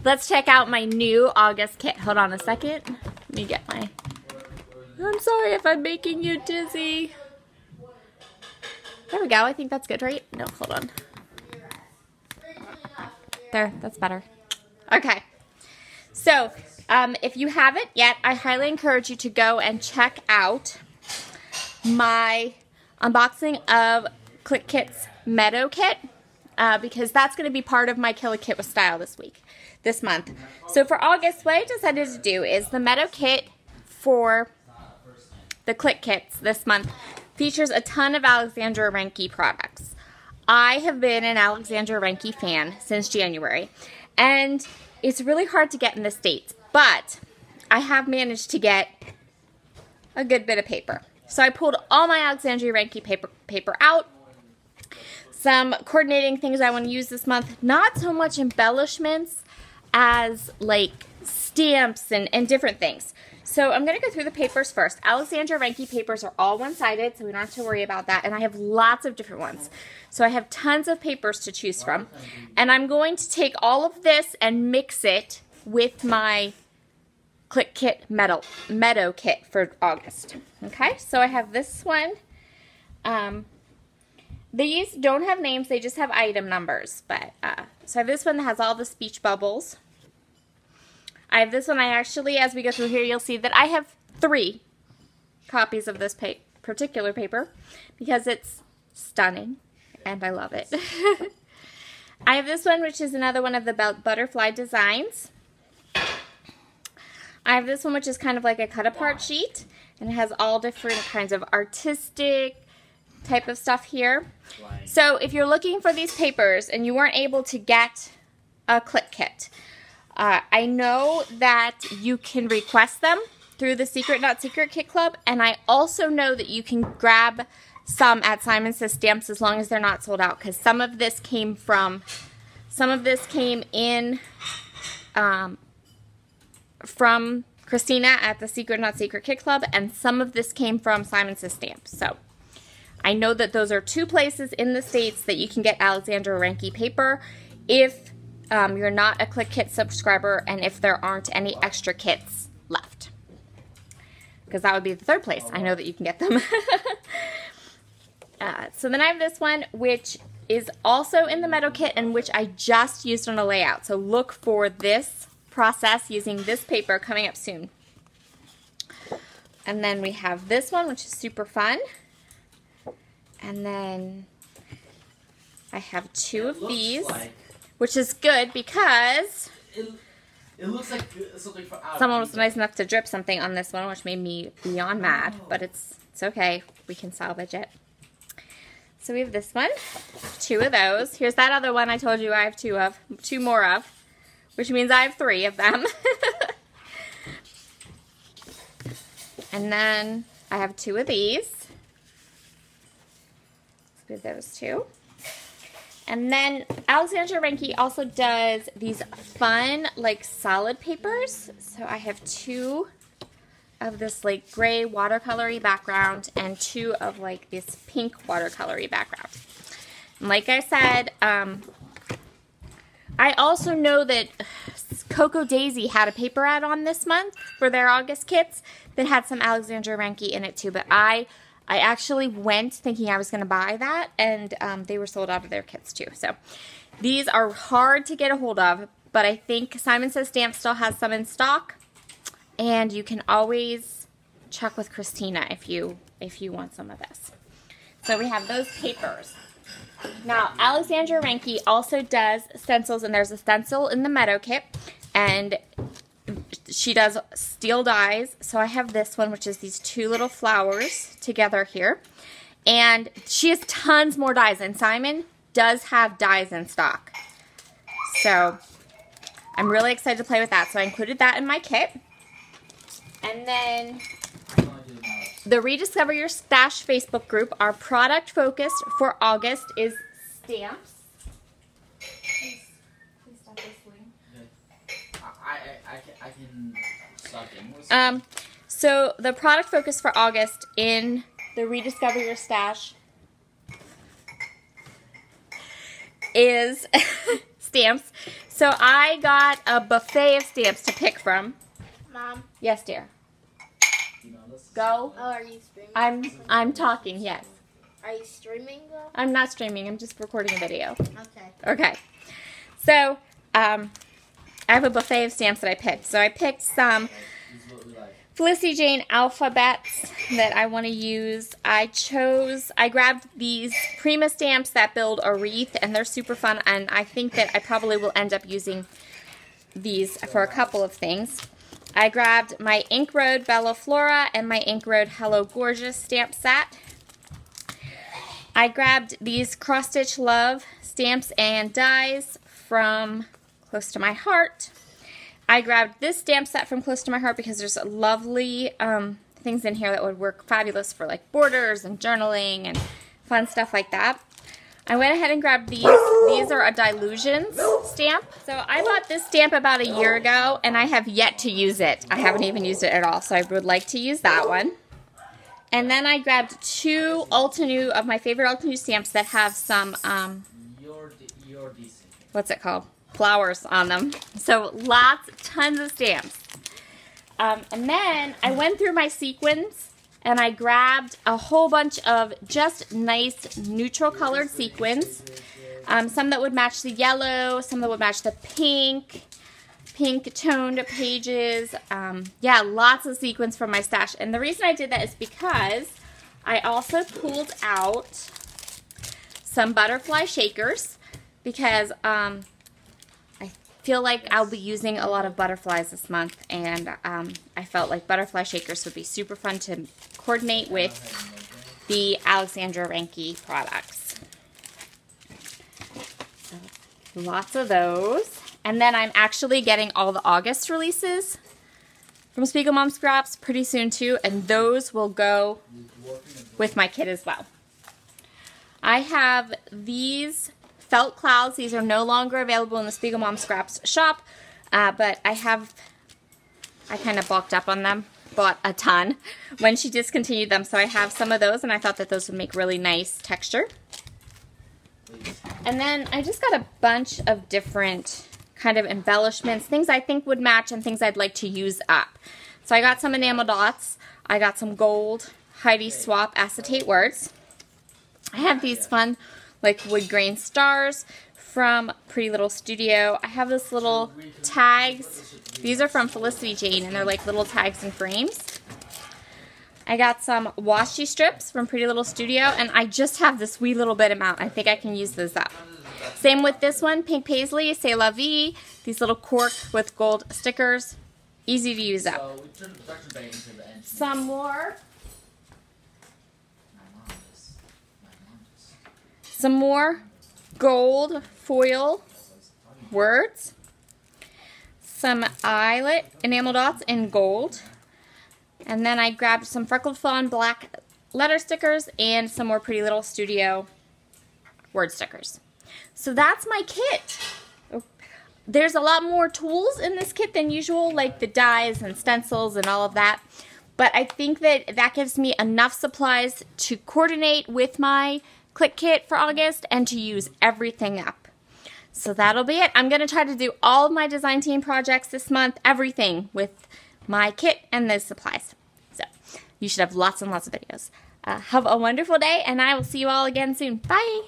let's check out my new August kit. Hold on a second. Let me get my... I'm sorry if I'm making you dizzy. There we go. I think that's good, right? No, hold on. There, that's better. Okay. So, if you haven't yet, I highly encourage you to go and check out my unboxing of Click Kit's Meadow Kit, because that's going to be part of my Kill a Kit with Style this month. So for August, what I decided to do is the Meadow Kit for the Click Kits this month features a ton of Alexandra Ranke products. I have been an Alexandra Ranke fan since January, and it's really hard to get in the States, but I have managed to get a good bit of paper. So I pulled all my Alexandra Ranke paper out. Some coordinating things I want to use this month, not so much embellishments as like stamps and different things. So I'm going to go through the papers first. Alexandra Ranke papers are all one-sided, so we don't have to worry about that. And I have lots of different ones. So I have tons of papers to choose from. And I'm going to take all of this and mix it with my Click Kit Meadow Kit for August. Okay, so I have this one. These don't have names, they just have item numbers. But so I have this one that has all the speech bubbles. I have this one. I actually, as we go through here, you'll see that I have 3 copies of this particular paper because it's stunning and I love it. I have this one, which is another one of the butterfly designs. I have this one, which is kind of like a cut-apart sheet, and it has all different kinds of artistic type of stuff here. So if you're looking for these papers and you weren't able to get a Click Kit, I know that you can request them through the Secret Not Secret Kit Club, and I also know that you can grab some at Simon Says Stamps as long as they're not sold out, because some of this came in from Christina at the Secret Not Secret Kit Club, and some of this came from Simon Says Stamps. So I know that those are 2 places in the States that you can get Alexandra Ranke paper if you're not a Click Kit subscriber and if there aren't any extra kits left. Because that would be the 3rd place I know that you can get them. So then I have this one, which is also in the Meadow Kit and which I just used on a layout. So look for this process using this paper coming up soon. And then we have this one, which is super fun. And then I have 2 of these, which is good because it looks like something from someone was nice enough to drip something on this one, which made me beyond mad, but it's okay. We can salvage it. So we have this one, 2 of those. Here's that other one I told you I have 2 more of, which means I have 3 of them. And then I have 2 of these. Let's do those 2. And then Alexandra Ranke also does these fun, like, solid papers. So I have 2 of this, like, gray watercolory background and 2 of, like, this pink watercolory background. And like I said, I also know that Cocoa Daisy had a paper ad on this month for their August kits that had some Alexandra Ranke in it, too. But I actually went thinking I was going to buy that, and they were sold out of their kits too. So these are hard to get a hold of, but I think Simon Says Stamps still has some in stock, and you can always check with Christina if you want some of this. So we have those papers. Now, Alexandra Ranke also does stencils, and there's a stencil in the Meadow Kit, and she does steel dies. So I have this one, which is these 2 little flowers together here. And she has tons more dies, and Simon does have dies in stock. So I'm really excited to play with that. So I included that in my kit. And then the Rediscover Your Stash Facebook group, our product focus for August is stamps. Please stop whistling. I can stop getting so the product focus for August in the Rediscover Your Stash is stamps. So I got a buffet of stamps to pick from. Mom. Yes, dear. Go. Oh, are you streaming? I'm talking, yes. Are you streaming though? I'm not streaming, I'm just recording a video. Okay. Okay. So, I have a buffet of stamps that I picked. So I picked some Felicity Jane alphabets that I want to use. I grabbed these Prima stamps that build a wreath, and they're super fun, and I think that I probably will end up using these for a couple of things. I grabbed my Ink Road Bella Flora and my Ink Road Hello Gorgeous stamp set. I grabbed these Cross Stitch Love stamps and dies from Close to My Heart. I grabbed this stamp set from Close to My Heart because there's lovely things in here that would work fabulous for like borders and journaling and fun stuff like that. I went ahead and grabbed these. These are a Dylusions stamp. So I bought this stamp about a year ago and I have yet to use it. I haven't even used it at all, so I would like to use that one. And then I grabbed two Altenew of my favorite Altenew stamps that have some, what's it called? Flowers on them. So tons of stamps. And then I went through my sequins and I grabbed a whole bunch of just nice neutral colored sequins. Some that would match the yellow, some that would match the pink toned pages. Yeah, lots of sequins from my stash. And the reason I did that is because I also pulled out some butterfly shakers because I feel like I'll be using a lot of butterflies this month, and I felt like butterfly shakers would be super fun to coordinate with the Alexandra Ranke products. So, lots of those. And then I'm actually getting all the August releases from Spiegel Mom Scraps pretty soon too, and those will go with my kit as well. I have these felt clouds. These are no longer available in the Spiegel Mom Scraps shop, but I kind of bulked up on them, bought a ton when she discontinued them, so I have some of those, and I thought that those would make really nice texture. And then I just got a bunch of different kind of embellishments, things I think would match and things I'd like to use up. So I got some enamel dots. I got some gold Heidi Swapp acetate words. I have these fun like wood grain stars from Pretty Little Studio. I have this little tags. These are from Felicity Jane, and they're like little tags and frames. I got some washi strips from Pretty Little Studio, and I just have this wee little bit amount. I think I can use those up. Same with this one, Pink Paisley, C'est La Vie. These little cork with gold stickers. Easy to use up. Some more. Some more gold foil words. Some eyelet enamel dots in gold. And then I grabbed some Freckled Fawn black letter stickers and some more Pretty Little Studio word stickers. So that's my kit. There's a lot more tools in this kit than usual, like the dies and stencils and all of that. But I think that that gives me enough supplies to coordinate with my Click Kit for August and to use everything up. So that'll be it. I'm going to try to do all of my design team projects this month, everything with my kit and those supplies. So you should have lots and lots of videos. Have a wonderful day, and I will see you all again soon. Bye!